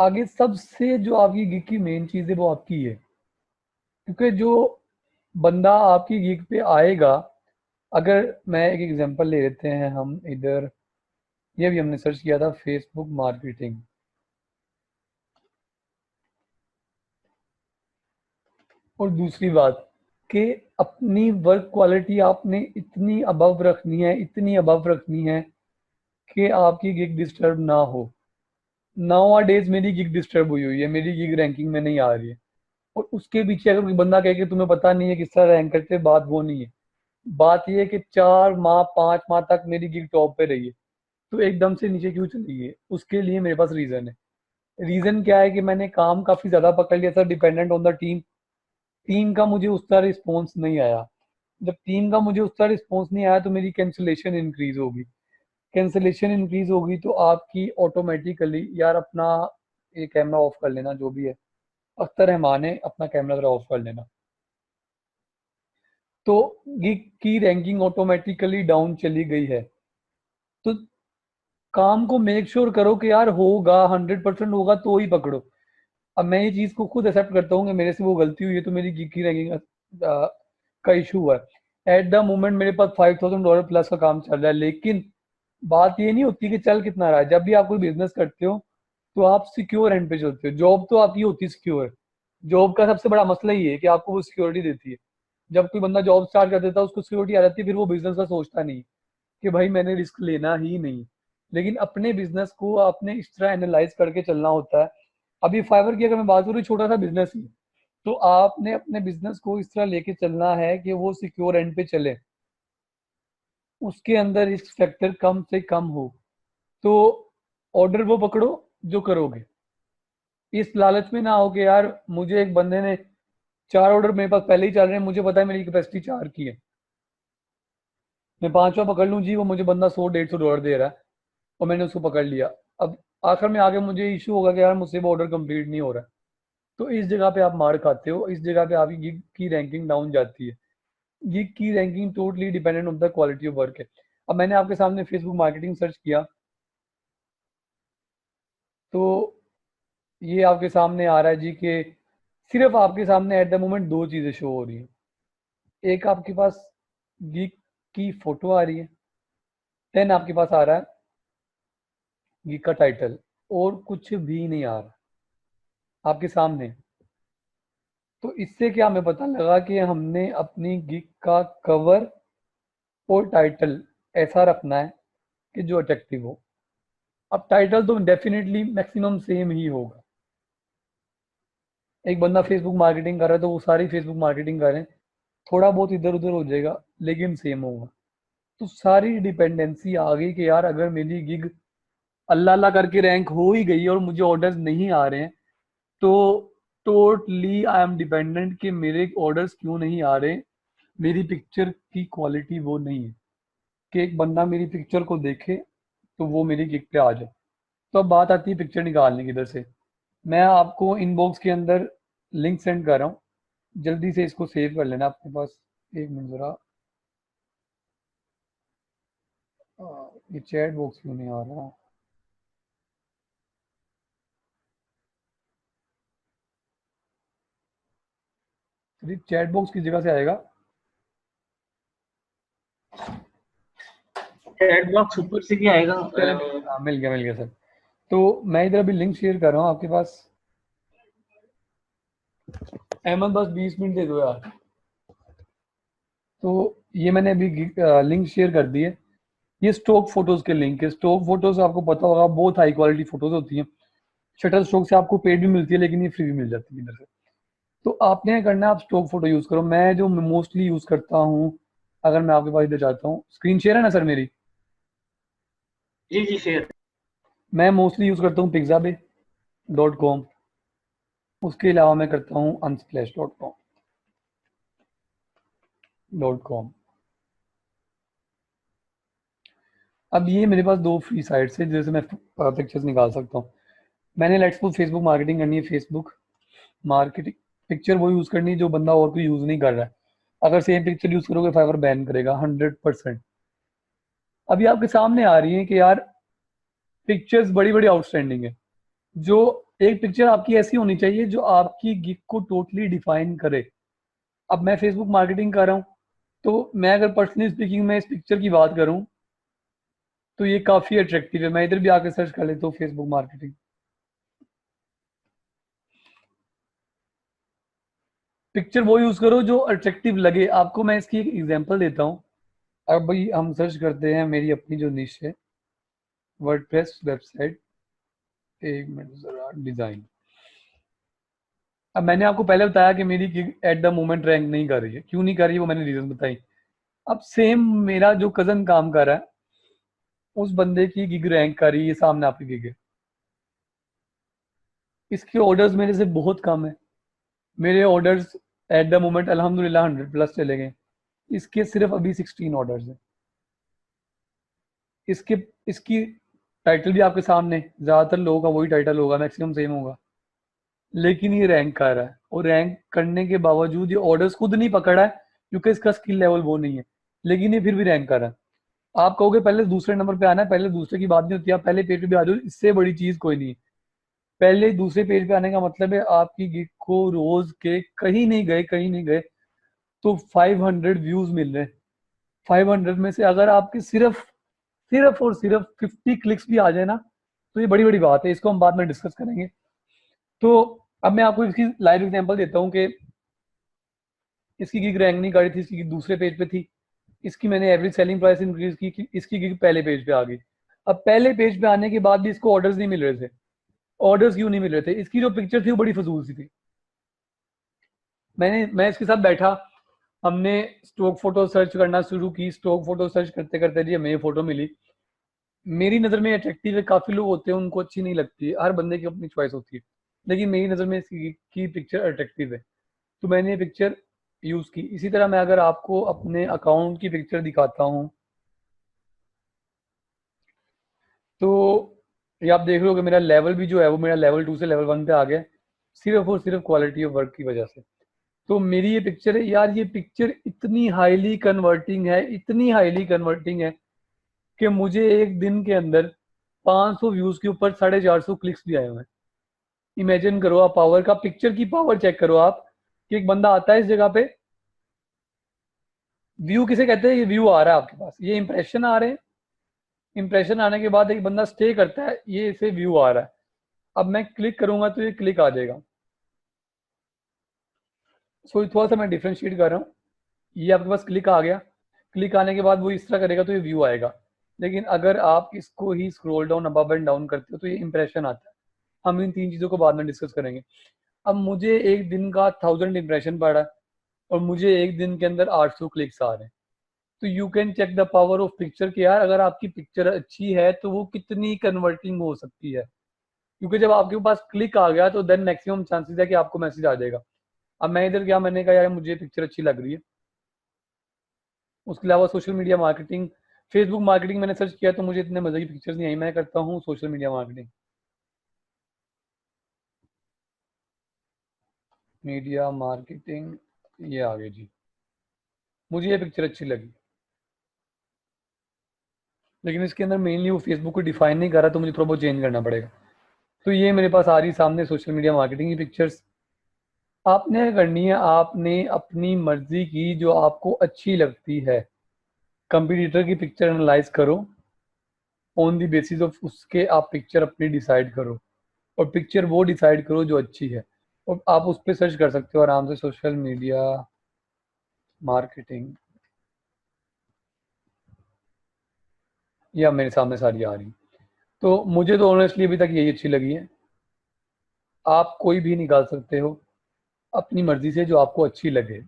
आगे सबसे जो आपकी गिग की मेन चीज है वो आपकी है, क्योंकि जो बंदा आपकी गिग पे आएगा, अगर मैं एक एग्जांपल ले लेते हैं हम इधर, ये भी हमने सर्च किया था फेसबुक मार्केटिंग। और दूसरी बात कि अपनी वर्क क्वालिटी आपने इतनी अबव रखनी है, इतनी अबव रखनी है कि आपकी गिग डिस्टर्ब ना हो। नाउ डेज मेरी गिग डिस्टर्ब हुई हुई है, मेरी गिग रैंकिंग में नहीं आ रही है। और उसके पीछे अगर कोई बंदा कहे कि तुम्हें पता नहीं है किस तरह रैंक करते, बात वो नहीं है। बात ये है कि 4 माह 5 माह तक मेरी गिग टॉप पे रही है, तो एकदम से नीचे क्यों चली गई? उसके लिए मेरे पास रीजन है। रीजन क्या है कि मैंने काम काफी ज्यादा पकड़ लिया था, dependent on the team. Team का मुझे उस तरह रिस्पॉन्स नहीं आया। जब टीम का मुझे उस तरह रिस्पॉन्स नहीं आया तो मेरी कैंसिलेशन इंक्रीज होगी। कैंसिलेशन इंक्रीज होगी तो आपकी ऑटोमेटिकली, यार अपना ये कैमरा ऑफ कर लेना जो भी है, अख्तर रहमान है, अपना कैमरा जरा ऑफ कर लेना। तो गिग की रैंकिंग ऑटोमेटिकली डाउन चली गई है। तो काम को मेक श्योर करो कि यार होगा, 100% होगा तो ही पकड़ो। अब मैं ये चीज को खुद एक्सेप्ट करता हूँ कि मेरे से वो गलती हुई है, तो मेरी गिग की रैंकिंग का इशू हुआ है। एट द मोमेंट मेरे पास $5,000 प्लस का काम चल रहा है, लेकिन बात ये नहीं होती कि चल कितना रहा है। जब भी आप कोई बिजनेस करते हो तो आप सिक्योर एंड पे चलते हो। जॉब तो आपकी होती है सिक्योर। जॉब का सबसे बड़ा मसला ये है कि आपको वो सिक्योरिटी देती है। जब कोई बंदा जॉब स्टार्ट कर देता है उसको सिक्योरिटी आ जाती है, फिर वो बिजनेस का सोचता नहीं कि भाई मैंने रिस्क लेना ही नहीं। लेकिन अपने बिजनेस को आपने इस तरह एनालाइज करके चलना होता है। अभी फाइवर की अगर मैं बात करूँ, छोटा सा बिजनेस ही, तो आपने अपने बिजनेस को इस तरह लेके चलना है कि वो सिक्योर एंड पे चले, उसके अंदर रिस्क फैक्टर कम से कम हो। तो ऑर्डर वो पकड़ो जो करोगे। इस लालच में ना हो कि यार मुझे एक बंदे ने 4 ऑर्डर मेरे पास पहले ही चल रहे हैं, मुझे पता है मेरी कैपेसिटी 4 की है, मैं 5वां पकड़ लूँ जी, वो मुझे बंदा $100-150 दे रहा है और मैंने उसको पकड़ लिया। अब आखिर में आगे मुझे इशू होगा कि यार मुझसे वो ऑर्डर कंप्लीट नहीं हो रहा है। तो इस जगह पे आप मार खाते हो, इस जगह पे आपकी गिग की रैंकिंग डाउन जाती है। गिग की ranking totally dependent on the quality of work है। अब मैंने आपके सामने फेसबुक मार्केटिंग सर्च किया, तो ये आपके सामने आ रहा है जी कि सिर्फ आपके सामने एट द मोमेंट दो चीजें शो हो रही हैं। एक आपके पास गिग की फोटो आ रही है, देन आपके पास आ रहा है गिग का टाइटल, और कुछ भी नहीं आ रहा आपके सामने। तो इससे क्या हमें पता लगा कि हमने अपनी गिग का कवर और टाइटल ऐसा रखना है कि जो अट्रैक्टिव हो। अब टाइटल तो डेफिनेटली मैक्सिमम सेम ही होगा। एक बंदा फेसबुक मार्केटिंग कर रहा है तो वो सारी फेसबुक मार्केटिंग कर रहे हैं, थोड़ा बहुत इधर उधर हो जाएगा लेकिन सेम होगा। तो सारी डिपेंडेंसी आ गई कि यार अगर मेरी गिग अल्लाह अल्लाह करके रैंक हो ही गई और मुझे ऑर्डर्स नहीं आ रहे हैं, तो टोटली आई एम डिपेंडेंट कि मेरे ऑर्डर्स क्यों नहीं आ रहे। मेरी पिक्चर की क्वालिटी वो नहीं है कि एक बंदा मेरी पिक्चर को देखे तो वो मेरी गिग पे आ जाए। तो अब बात आती है पिक्चर निकालने की। इधर से मैं आपको इनबॉक्स के अंदर लिंक सेंड कर रहा हूँ, जल्दी से इसको सेव कर लेना अपने पास। एक मिनट जरा, ये चैट बॉक्स क्यों नहीं आ रहा? तो चैट बॉक्स की जगह से आएगा। चैट बॉक्स ऊपर से भी आएगा। चले, हाँ मिल गया सर। तो मैं इधर अभी लिंक शेयर कर रहा हूँ आपके पास। अहमद बस 20 मिनट दे दो यार। तो ये मैंने अभी लिंक शेयर कर दी है। ये स्टॉक फोटोज के लिंक है। स्टॉक फोटोज आपको पता होगा बहुत हाई क्वालिटी फोटोज होती हैं। शटर स्टॉक से आपको पेड भी मिलती है लेकिन ये फ्री भी मिल जाती है इधर से। तो आपने क्या करना है, आप स्टॉक फोटो यूज करो। मैं जो मोस्टली यूज करता हूँ, अगर मैं आपके पास इधर जाता हूँ, स्क्रीन शेयर है ना सर मेरी? जी जी शेयर। मैं मोस्टली यूज करता हूँ pixabay.com। उसके अलावा मैं करता हूँ unsplash.com। अब ये मेरे पास दो फ्री साइट्स है जैसे मैं पिक्चर्स निकाल सकता हूँ। मैंने लेट्स सपोज फेसबुक मार्केटिंग करनी है, फेसबुक मार्केटिंग पिक्चर वो यूज करनी है जो बंदा और कोई यूज नहीं कर रहा है। अगर सेम पिक्चर यूज करोगे फाइवर बैन करेगा 100%। अभी आपके सामने आ रही है कि यार पिक्चर्स बड़ी बड़ी आउटस्टैंडिंग है, जो एक पिक्चर आपकी ऐसी होनी चाहिए जो आपकी गिग को टोटली डिफाइन करे। अब मैं फेसबुक मार्केटिंग कर रहा हूँ, तो मैं अगर पर्सनली स्पीकिंग में इस पिक्चर की बात करूँ तो ये काफ़ी अट्रैक्टिव है। मैं इधर भी आके सर्च कर लेता हूँ फेसबुक मार्केटिंग। पिक्चर वो यूज़ करो जो अट्रैक्टिव लगे आपको। मैं इसकी एक एग्जांपल देता हूँ। अब भाई हम सर्च करते हैं मेरी अपनी जो निश है, वर्डप्रेस वेबसाइट, एक मिनट जरा, डिज़ाइन। अब मैंने आपको पहले बताया कि मेरी gig at the moment rank नहीं कर रही है। क्यों नहीं कर रही है वो मैंने रीज़न बताई। अब सेम मेरा जो कज़न काम कर रहा है, उस बंदे की गिग रैंक कर रही है, सामने आपकी गिग है। इसके ऑर्डर्स मेरे से बहुत कम है। मेरे ऑर्डर्स एट द मोमेंट अल्हम्दुलिल्लाह 100+ चले गए। इसके सिर्फ अभी 16 ऑर्डर्स हैं। इसके इसकी टाइटल भी आपके सामने, ज़्यादातर लोगों का वही टाइटल होगा, मैक्सिमम सेम होगा, लेकिन ये रैंक कर रहा है। और रैंक करने के बावजूद ये ऑर्डर्स खुद नहीं पकड़ रहा है, क्योंकि इसका स्किल लेवल वो नहीं है, लेकिन ये फिर भी रैंक कर रहा है। आप कहोगे पहले दूसरे नंबर पे आना है, पहले दूसरे की बात नहीं होती, आप पहले पेज पे भी आ जाओ, इससे बड़ी चीज़ कोई नहीं है। पहले दूसरे पेज पे आने का मतलब है आपकी गिग को रोज के कहीं नहीं गए तो 500 व्यूज मिल रहे हैं। 500 में से अगर आपके सिर्फ सिर्फ और सिर्फ 50 क्लिक्स भी आ जाए ना, तो ये बड़ी बड़ी बात है। इसको हम बाद में डिस्कस करेंगे। तो अब मैं आपको इसकी लाइव एग्जांपल देता हूँ कि इसकी गिग रैंक नहीं कर रही थी, इसकी गिग दूसरे पेज पे थी। इसकी मैंने एवरेज सेलिंग प्राइस इंक्रीज की कि इसकी गिग पहले पेज पे आ गई। अब पहले पेज पे आने के बाद भी इसको ऑर्डर्स नहीं मिल रहे थे। ऑर्डर्स क्यों नहीं मिल रहे थे? इसकी जो पिक्चर थी वो बड़ी फजूल सी थी। मैं इसके साथ बैठा, हमने स्टॉक फोटो सर्च करना शुरू की। स्टॉक फोटो सर्च करते करते जी हमें ये फोटो मिली। मेरी नज़र में अट्रैक्टिव है। काफ़ी लोग होते हैं उनको अच्छी नहीं लगती है, हर बंदे की अपनी चॉइस होती है, लेकिन मेरी नज़र में इसकी की पिक्चर अट्रैक्टिव है, तो मैंने ये पिक्चर यूज़ की। इसी तरह मैं अगर आपको अपने अकाउंट की पिक्चर दिखाता हूँ, तो ये आप देख लो कि मेरा लेवल भी जो है वो मेरा लेवल 2 से लेवल 1 पे आ गया, सिर्फ और सिर्फ क्वालिटी ऑफ वर्क की वजह से। तो मेरी ये पिक्चर है यार, ये पिक्चर इतनी हाईली कन्वर्टिंग है, इतनी हाईली कन्वर्टिंग है कि मुझे एक दिन के अंदर 500 व्यूज के ऊपर 450 क्लिक्स भी आए हुए हैं। इमेजिन करो आप पावर का, पिक्चर की पावर चेक करो आप, कि एक बंदा आता है इस जगह पे। व्यू किसे कहते हैं? ये व्यू आ रहा है आपके पास, ये इंप्रेशन आ रहे हैं। इंप्रेशन आने के बाद एक बंदा स्टे करता है, ये इसे व्यू आ रहा है। अब मैं क्लिक करूंगा तो ये क्लिक आ जाएगा। सो थोड़ा सा मैं डिफ्रेंशिएट कर रहा हूँ। ये आपके पास क्लिक आ गया, क्लिक आने के बाद वो इस तरह करेगा तो ये व्यू आएगा। लेकिन अगर आप इसको ही scroll down up and down करते हो तो ये इंप्रेशन आता है। हम इन तीन चीज़ों को बाद में डिस्कस करेंगे। अब मुझे एक दिन का 1000 इंप्रेशन पड़ा है और मुझे एक दिन के अंदर 800 क्लिक्स आ रहे हैं। तो you can check the power of picture कि यार अगर आपकी पिक्चर अच्छी है तो वो कितनी कन्वर्टिंग हो सकती है। क्योंकि जब आपके पास क्लिक आ गया तो देन मैक्सिमम चांसेस है कि आपको मैसेज आ जाएगा। अब मैं इधर क्या, मैंने कहा यार मुझे पिक्चर अच्छी लग रही है। उसके अलावा social media marketing, Facebook marketing मैंने सर्च किया तो मुझे इतने मजे की पिक्चर्स नहीं आई। मैं करता हूँ social media marketing, media marketing, ये आ गई जी। मुझे ये पिक्चर अच्छी लगी, लेकिन इसके अंदर मेनली वो फेसबुक को डिफाइन नहीं कर रहा, तो मुझे थोड़ा बहुत चेंज करना पड़ेगा। तो ये मेरे पास आ रही सामने सोशल मीडिया मार्केटिंग की पिक्चर्स। आपने क्या करनी है, आपने अपनी मर्जी की जो आपको अच्छी लगती है, कंपटीटर की पिक्चर एनालाइज करो, ऑन द बेसिस ऑफ उसके आप पिक्चर अपनी डिसाइड करो, और पिक्चर वो डिसाइड करो जो अच्छी है। और आप उस पर सर्च कर सकते हो आराम से, सोशल मीडिया मार्केटिंग, या मेरे सामने सारी आ रही। तो मुझे तो ऑनेस्टली अभी तक यही अच्छी लगी है। आप कोई भी निकाल सकते हो अपनी मर्जी से जो आपको अच्छी लगे।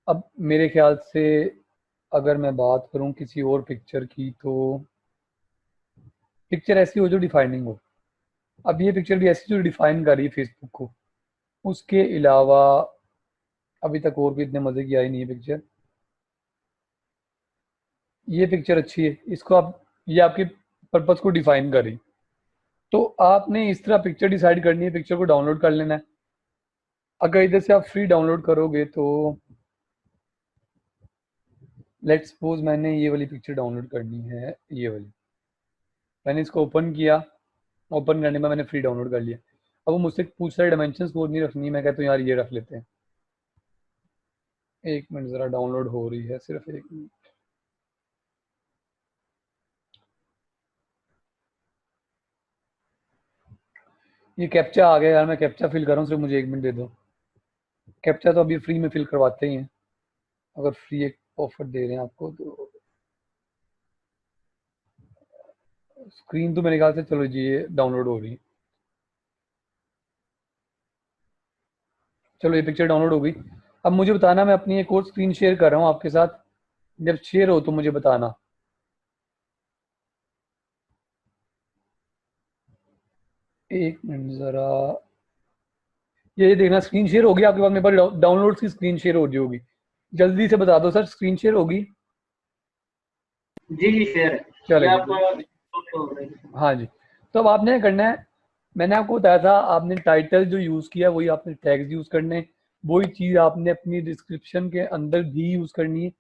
अब मेरे ख्याल से अगर मैं बात करूं किसी और पिक्चर की, तो पिक्चर ऐसी हो जो डिफाइनिंग हो। अब ये पिक्चर भी ऐसी जो डिफाइन कर रही है फेसबुक को। उसके अलावा अभी तक और भी इतने मज़े की आई नहीं है पिक्चर। ये पिक्चर अच्छी है, इसको आप, ये आपके पर्पस को डिफाइन कर रही। तो आपने इस तरह पिक्चर डिसाइड करनी है, पिक्चर को डाउनलोड कर लेना है। अगर इधर से आप फ्री डाउनलोड करोगे तो लेट्स सपोज मैंने ये वाली पिक्चर डाउनलोड करनी है, ये वाली। मैंने इसको ओपन किया, ओपन करने में मैंने फ्री डाउनलोड कर लिया। अब वो मुझसे पूछ रहा है डायमेंशन कोड नहीं रखनी, मैं कहता हूँ यार ये रख लेते हैं। 1 मिनट ज़रा, डाउनलोड हो रही है, सिर्फ 1 मिनट। ये कैप्चा आ गया यार, मैं कैप्चा फिल कर रहा हूँ, सिर्फ मुझे 1 मिनट दे दो। कैप्चा तो अभी फ्री में फिल करवाते ही हैं, अगर फ्री एक ऑफर दे रहे हैं आपको तो। स्क्रीन तो मेरे ख्याल से, चलो जी ये डाउनलोड हो रही है। चलो ये पिक्चर डाउनलोड हो गई। अब मुझे बताना, मैं अपनी एक और स्क्रीन शेयर कर रहा हूँ आपके साथ, जब शेयर हो तो मुझे बताना। 1 मिनट ज़रा, ये देखना स्क्रीन शेयर होगी आपके पास, मेरे पास डाउनलोड की स्क्रीन शेयर हो रही होगी। जल्दी से बता दो सर, स्क्रीन शेयर होगी? जी शेयर है। ये चलेगी आपका तो। हो रहा है। हाँ जी। तो अब आपने करना है, मैंने आपको बताया था, आपने टाइटल जो यूज़ किया वही आपने टैग्स यूज़ करने हैं। वही चीज़ आपने अपनी डिस्क्रिप्शन के अंदर भी यूज़ करनी है।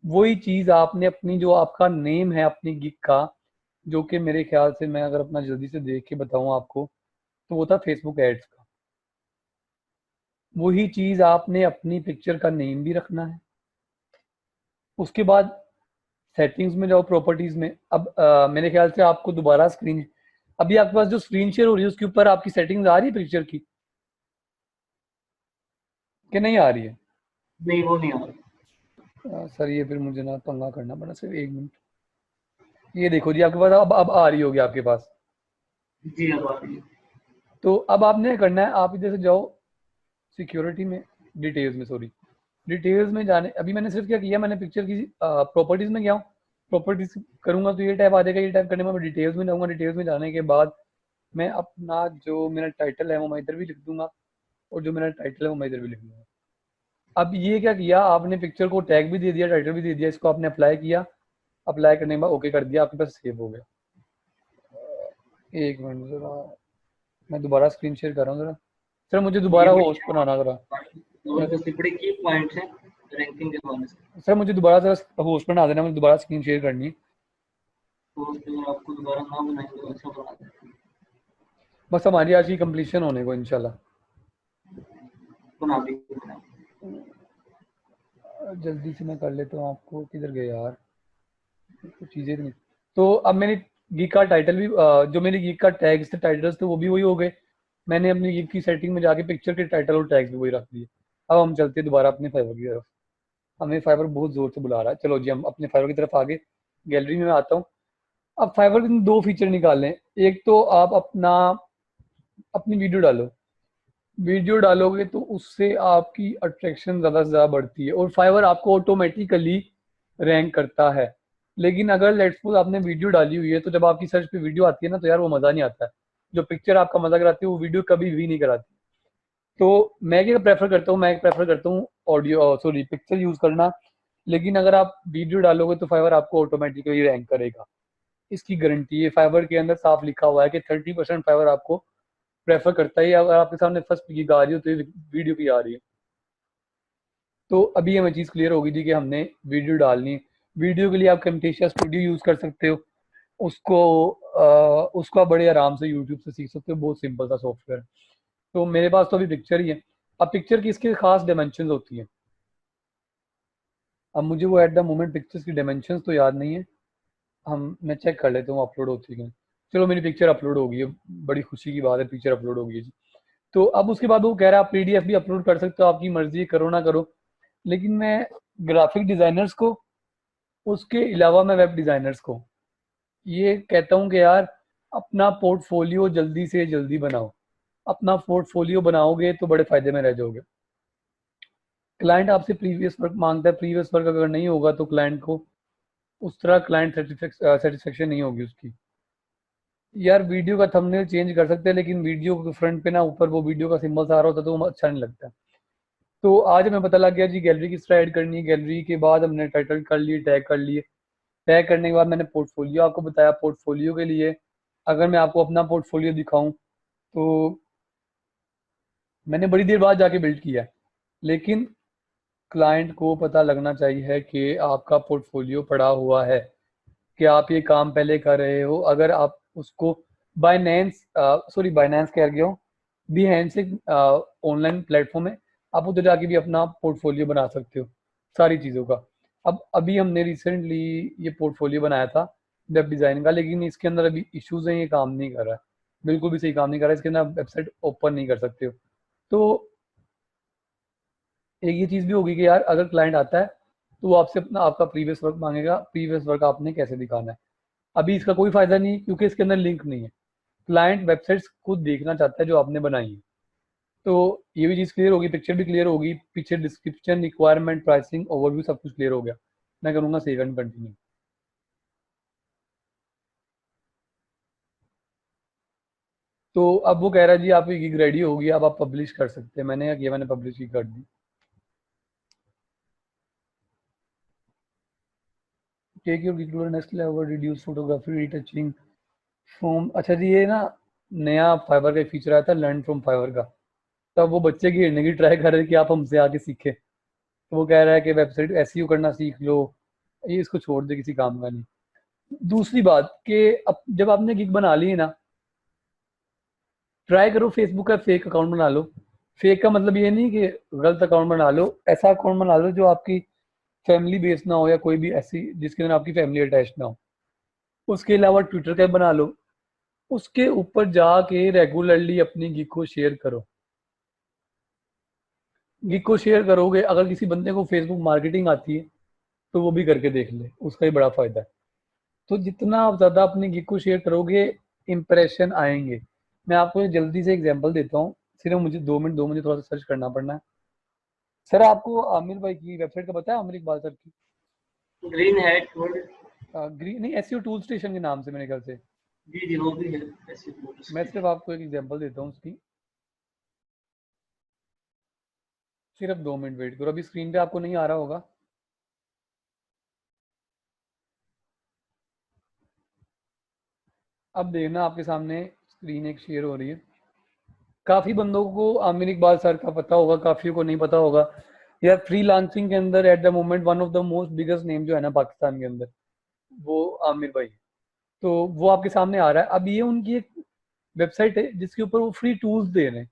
वही चीज़ आपने अपनी, जो आपका नेम है अपनी गिग का, जो कि मेरे ख्याल से, मैं अगर अपना जल्दी से देख के बताऊं आपको, तो वो था फेसबुक एड्स का। वही चीज़ आपने अपनी पिक्चर का नेम भी रखना है। उसके बाद सेटिंग्स में जाओ, प्रॉपर्टीज में। अब मेरे ख्याल से आपको दोबारा स्क्रीन, अभी आपके पास जो स्क्रीन शेयर हो रही है उसके ऊपर आपकी सेटिंग्स आ रही है पिक्चर की, कि नहीं आ रही है? नहीं वो नहीं आ रहा। सर ये फिर मुझे ना पंगा करना पड़ा, सिर्फ 1 मिनट। ये देखो जी, आपके पास अब आ रही होगी आपके पास। जी अब आ रही है। तो अब आपने करना है, आप इधर से जाओ सिक्योरिटी में, डिटेल्स में, सॉरी, डिटेल्स में जाने, अभी मैंने सिर्फ क्या किया, मैंने पिक्चर की प्रॉपर्टीज में गया हूँ। प्रॉपर्टीज करूंगा तो ये टैब आ जाएगा, ये टैब करने में मैं डिटेल्स में जाऊंगा। डिटेल्स में जाने के बाद मैं अपना जो मेरा टाइटल है वो मैं इधर भी लिख दूंगा, और जो मेरा टाइटल है वो मैं इधर भी लिख दूंगा। अब ये क्या किया आपने, पिक्चर को टैग भी दे दिया, टाइटल भी दे दिया, इसको आपने अप्लाई किया। अप्लाई करने के बाद ओके कर दिया, आपके पास सेव हो गया। 1 मिनट ज़रा, मैं दोबारा स्क्रीन शेयर कर रहा हूँ ज़रा। सर मुझे ये दोबारा होस्ट पिक्चर बनाना ज़रा। जबरदस्ती बड़े की पॉइंट्स हैं रैंकिंग के हवाले से। सर मुझे दोबारा ज़रा होस्ट बना देना, मुझे दोबारा स्क्रीन शेयर करनी है। तो अगर आपको दोबारा ना बनाएंगे तो अच्छा बना दें। बस हमारी आज की कंप्लीशन होने को इंशाल्लाह। बना दीजिए। जल्दी से मैं कर लेता हूँ आपको, किधर गए यार, कुछ चीज़ें नहीं। तो अब मेरी गीक का टाइटल भी, जो मेरी गीक का टैग्स थे, टाइटल्स थे, वो भी वही हो गए। मैंने अपनी गीक की सेटिंग में जाके पिक्चर के टाइटल और टैग्स भी वही रख दिए। अब हम चलते हैं दोबारा अपने फाइवर की तरफ। हमें फाइवर बहुत ज़ोर से बुला रहा है, चलो जी हम अपने फाइवर की तरफ आगे। गैलरी में मैं आता हूँ। अब फाइवर के दो फीचर निकाल लें। एक तो आप अपनी वीडियो डालो। वीडियो डालोगे तो उससे आपकी अट्रैक्शन ज़्यादा से ज़्यादा बढ़ती है, और फाइवर आपको ऑटोमेटिकली रैंक करता है। लेकिन अगर लेट्स सपोज आपने वीडियो डाली हुई है, तो जब आपकी सर्च पे वीडियो आती है ना, तो यार वो मज़ा नहीं आता है। जो पिक्चर आपका मज़ा कराती है वो वीडियो कभी भी नहीं कराती। तो मैं क्या प्रेफर करता हूँ, मैं प्रेफर करता हूँ ऑडियो, सॉरी, पिक्चर यूज़ करना। लेकिन अगर आप वीडियो डालोगे तो फाइवर आपको ऑटोमेटिकली रैंक करेगा, इसकी गारंटी है। फाइवर के अंदर साफ लिखा हुआ है कि 30% फाइवर आपको प्रेफर करता है। अगर आपके सामने फर्स्ट की आ रही हो तो ये वीडियो की आ रही है। तो अभी हमें चीज़ क्लियर होगी थी कि हमने वीडियो डालनी है। वीडियो के लिए आप कैमटेशिया स्टूडियो यूज़ कर सकते हो। उसको उसको आप बड़े आराम से यूट्यूब से सीख सकते हो, बहुत सिंपल सा सॉफ्टवेयर। तो मेरे पास तो अभी पिक्चर ही है। अब पिक्चर की इसकी खास डायमेंशन होती हैं। अब मुझे वो एट द मोमेंट पिक्चर्स की डायमेंशन तो याद नहीं है। मैं चेक कर लेता हूँ अपलोड होती है कि नहीं। चलो मेरी पिक्चर अपलोड हो गई है, बड़ी खुशी की बात है, पिक्चर अपलोड हो गई है जी। तो अब उसके बाद वो कह रहा है आप पीडीएफ भी अपलोड कर सकते हो, आपकी मर्जी, करो ना करो। लेकिन मैं ग्राफिक डिजाइनर्स को, उसके अलावा मैं वेब डिजाइनर्स को ये कहता हूँ कि यार अपना पोर्टफोलियो जल्दी से जल्दी बनाओ। अपना पोर्टफोलियो बनाओगे तो बड़े फायदे में रह जाओगे। क्लाइंट आपसे प्रीवियस वर्क मांगता है, प्रीवियस वर्क अगर नहीं होगा तो क्लाइंट को उस तरह क्लाइंट सेटिस्फेक्शन नहीं होगी उसकी। यार वीडियो का थंबनेल चेंज कर सकते हैं, लेकिन वीडियो के फ्रंट पे ना ऊपर वो वीडियो का सिंबल सा आ रहा होता है तो वो अच्छा नहीं लगता। तो आज हमें पता लग गया जी गैलरी किस तरह ऐड करनी है। गैलरी के बाद हमने टाइटल कर लिए, टैग कर लिए। टैग करने के बाद मैंने पोर्टफोलियो आपको बताया। पोर्टफोलियो के लिए अगर मैं आपको अपना पोर्टफोलियो दिखाऊं तो मैंने बड़ी देर बाद जाके बिल्ड किया है। लेकिन क्लाइंट को पता लगना चाहिए कि आपका पोर्टफोलियो पड़ा हुआ है, कि आप ये काम पहले कर रहे हो। अगर आप उसको बाइनेंस, सॉरी बाइनेंस कह गया हूँ, Behance एक ऑनलाइन प्लेटफॉर्म है, आप उधर जाके भी अपना पोर्टफोलियो बना सकते हो सारी चीज़ों का। अब अभी हमने रिसेंटली ये पोर्टफोलियो बनाया था वेब डिज़ाइन का, लेकिन इसके अंदर अभी इश्यूज हैं, ये काम नहीं कर रहा है, बिल्कुल भी सही काम नहीं कर रहा है, इसके अंदर आप वेबसाइट ओपन नहीं कर सकते हो। तो एक ये चीज़ भी होगी कि यार अगर क्लाइंट आता है तो वो आपसे अपना आपका प्रीवियस वर्क मांगेगा, प्रीवियस वर्क आपने कैसे दिखाना है। अभी इसका कोई फायदा नहीं क्योंकि इसके अंदर लिंक नहीं है, क्लाइंट वेबसाइट्स खुद देखना चाहता है जो आपने बनाई है। तो ये भी चीज़ क्लियर होगी, पिक्चर भी क्लियर होगी, पीछे डिस्क्रिप्शन, रिक्वायरमेंट, प्राइसिंग, ओवरव्यू सब कुछ क्लियर हो गया। मैं करूँगा सेव एंड कंटिन्यू। तो अब वो कह रहा है जी आपकी गिग रेडी होगी, अब आप पब्लिश कर सकते हैं। मैंने क्या किया, मैंने पब्लिश ही कर दी। Take your gig to the next level, reduce photography retouching from. अच्छा जी, ये ना नया फाइवर का एक फीचर आया था, लर्न फ्रॉम फाइवर का। तब वो बच्चे घेरने की ट्राई कर रहे हैं कि आप हमसे आके सीखे। तो वो कह रहा है कि वेबसाइट एसईओ करना सीख लो, ये इसको छोड़ दे, किसी काम का नहीं। दूसरी बात कि अब जब आपने गिग बना ली है ना, ट्राई करो फेसबुक का फेक अकाउंट बना लो। फेक का मतलब ये नहीं कि गलत अकाउंट बना लो, ऐसा अकाउंट बना लो जो आपकी फैमिली बेस्ड ना हो या कोई भी ऐसी जिसके अंदर आपकी फैमिली अटैच ना हो। उसके अलावा ट्विटर का बना लो, उसके ऊपर जाके रेगुलरली अपनी गिग को शेयर करो। गिग को शेयर करोगे, अगर किसी बंदे को फेसबुक मार्केटिंग आती है तो वो भी करके देख ले, उसका ही बड़ा फायदा है। तो जितना आप ज़्यादा अपनी गिग को शेयर करोगे, इंप्रेशन आएंगे। मैं आपको एक जल्दी से एग्जांपल देता हूँ, सिर्फ मुझे 2 मिनट दो, मुझे थोड़ा सा सर्च करना पड़ना है। सर आपको आमिर भाई की वेबसाइट का पता है, आमिर इकबाल सर की? Green hat world. ग्रीन नहीं, एसईओ टूल स्टेशन के नाम से मेरे ख्याल से। जी जी, वो भी है ऐसे मैं स्टेशन। सिर्फ आपको एक एग्जांपल देता हूँ उसकी, सिर्फ 2 मिनट वेट करो, अभी स्क्रीन पे आपको नहीं आ रहा होगा। अब देखना आपके सामने स्क्रीन एक शेयर हो रही है। काफ़ी बंदों को आमिर इकबाल सर का पता होगा, काफ़ी को नहीं पता होगा। यार फ्रीलांसिंग के अंदर at the moment one of the most biggest name जो है ना पाकिस्तान के अंदर, वो आमिर भाई। तो वो आपके सामने आ रहा है। अब ये उनकी एक वेबसाइट है जिसके ऊपर वो फ्री टूल्स दे रहे हैं।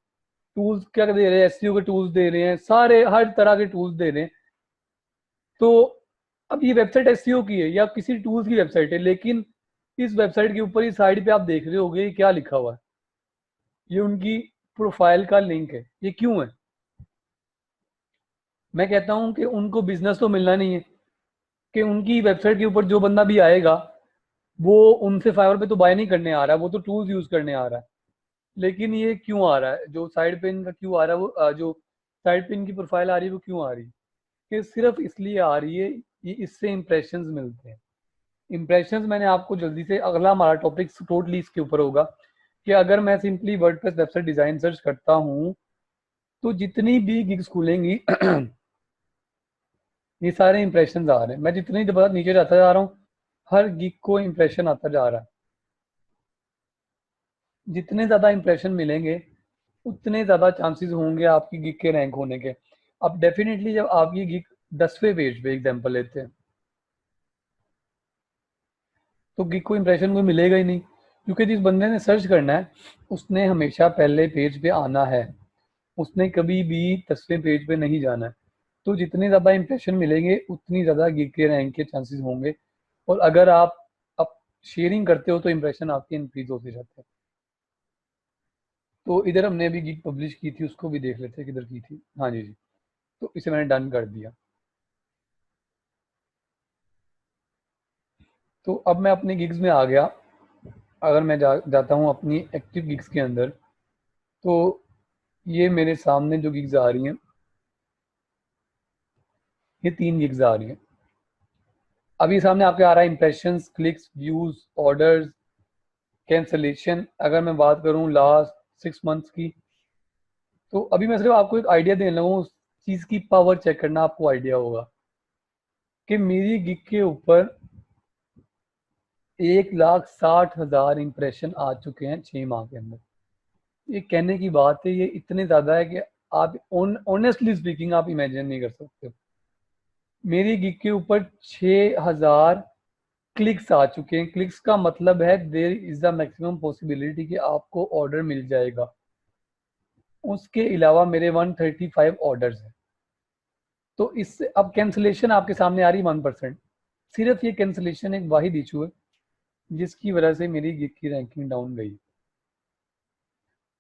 टूल्स क्या दे रहे हैं, एसईओ के टूल्स दे रहे हैं, सारे हर तरह के टूल्स दे रहे हैं। तो अब ये वेबसाइट एसईओ की है या किसी टूल्स की वेबसाइट है, लेकिन इस वेबसाइट के ऊपर ही साइड पे आप देख रहे होगे ये क्या लिखा हुआ है, ये उनकी प्रोफाइल का लिंक है। ये क्यों है? मैं कहता हूँ कि उनको बिजनेस तो मिलना नहीं है, कि उनकी वेबसाइट के ऊपर जो बंदा भी आएगा वो उनसे फाइवर पे तो बाय नहीं करने आ रहा है, वो तो टूल्स यूज करने आ रहा है। लेकिन ये क्यों आ रहा है, जो साइड पे इनका क्यों आ रहा है, वो जो साइड पे इनकी प्रोफाइल आ रही है वो क्यों आ रही है? कि सिर्फ इसलिए आ रही है, ये इससे इंप्रेशंस मिलते हैं। इंप्रेशंस, मैंने आपको जल्दी से, अगला हमारा टॉपिक टोटली इसके ऊपर होगा कि अगर मैं simply WordPress website design search करता हूँ तो जितनी भी गिग्स खुलेंगी ये सारे इंप्रेशन आ रहे हैं। मैं जितनी बार नीचे जाता जा रहा हूँ, हर गिग को इंप्रेशन आता जा रहा है। जितने ज़्यादा इंप्रेशन मिलेंगे उतने ज़्यादा चांसेस होंगे आपकी गिग के रैंक होने के। अब डेफिनेटली जब आपकी गिग 10वें पेज पे एग्जांपल लेते हैं तो गिग को इंप्रेशन कोई मिलेगा ही नहीं, क्योंकि जिस बंदे ने सर्च करना है उसने हमेशा पहले पेज पे आना है, उसने कभी भी 10वें पेज पे नहीं जाना है। तो जितने ज़्यादा इंप्रेशन मिलेंगे उतनी ज़्यादा गिग के रैंक के चांसेस होंगे। और अगर आप शेयरिंग करते हो तो इंप्रेशन आपके इंक्रीज होते जाते हैं। तो इधर हमने अभी गिग पब्लिश की थी, उसको भी देख लेते हैं किधर की थी। हाँ जी जी, तो इसे मैंने डन कर दिया। तो अब मैं अपने गिग्स में आ गया। अगर मैं जाता हूँ अपनी एक्टिव गिग्स के अंदर, तो ये मेरे सामने जो गिग्स आ रही हैं, ये 3 गिग्स आ रही हैं। अभी सामने आपके आ रहा है impressions, clicks, views, orders, cancellation. अगर मैं बात करूं लास्ट 6 मंथ्स की, तो अभी मैं सिर्फ आपको एक आइडिया देने लगा हूँ, उस चीज़ की पावर चेक करना आपको आइडिया होगा कि मेरी गिग के ऊपर 1,60,000 इंप्रेशन आ चुके हैं 6 माह के अंदर। ये कहने की बात है, ये इतने ज़्यादा है कि आप ऑनेस्टली स्पीकिंग आप इमेजिन नहीं कर सकते हो। मेरी गिग के ऊपर 6,000 क्लिक्स आ चुके हैं। क्लिक्स का मतलब है there is the maximum possibility कि आपको ऑर्डर मिल जाएगा। उसके अलावा मेरे 135 ऑर्डर्स हैं। तो इससे अब कैंसिलेशन आपके सामने आ रही 1%। सिर्फ ये कैंसिलेशन एक वाहिद इशू है जिसकी वजह से मेरी गिग की रैंकिंग डाउन गई।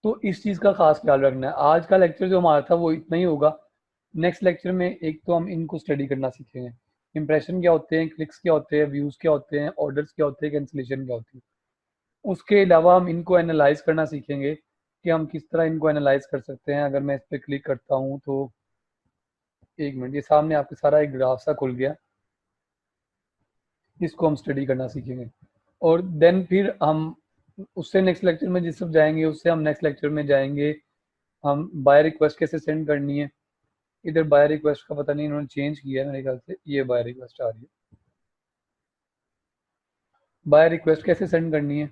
तो इस चीज़ का खास ख्याल रखना है। आज का लेक्चर जो हमारा था वो इतना ही होगा। नेक्स्ट लेक्चर में एक तो हम इनको स्टडी करना सीखेंगे, इंप्रेशन क्या होते हैं, क्लिक्स क्या होते हैं, व्यूज़ क्या होते हैं, ऑर्डर्स क्या होते हैं, कैंसिलेशन क्या होती है। उसके अलावा हम इनको एनालाइज करना सीखेंगे कि हम किस तरह इनको एनालाइज कर सकते हैं। अगर मैं इस पर क्लिक करता हूँ तो एक मिनट, ये सामने आपके सारा एक ग्राफ सा खुल गया, इसको हम स्टडी करना सीखेंगे। और देन फिर हम उससे नेक्स्ट लेक्चर में जिस सब जाएंगे उससे हम नेक्स्ट लेक्चर में जाएंगे हम बाय रिक्वेस्ट कैसे सेंड करनी है। इधर बाय रिक्वेस्ट का पता नहीं इन्होंने चेंज किया है मेरे ख्याल से, ये बाय रिक्वेस्ट आ रही है। बाय रिक्वेस्ट कैसे सेंड करनी है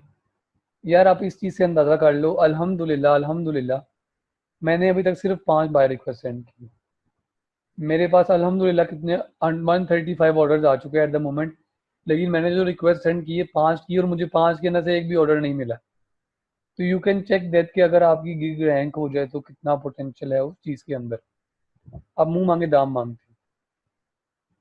यार, आप इस चीज़ से अंदाज़ा कर लो। अल्हम्दुलिल्लाह अल्हम्दुलिल्लाह मैंने अभी तक सिर्फ 5 बाय रिक्वेस्ट सेंड की। मेरे पास अल्हम्दुलिल्लाह कितने 135 ऑर्डर्स आ चुके हैं एट द मोमेंट। लेकिन मैंने जो रिक्वेस्ट सेंड की है 5 की, और मुझे 5 के अंदर से एक भी ऑर्डर नहीं मिला। तो यू कैन चेक दैट कि अगर आपकी गिग रैंक हो जाए तो कितना पोटेंशियल है उस चीज़ के अंदर। आप मुंह मांगे दाम मांगते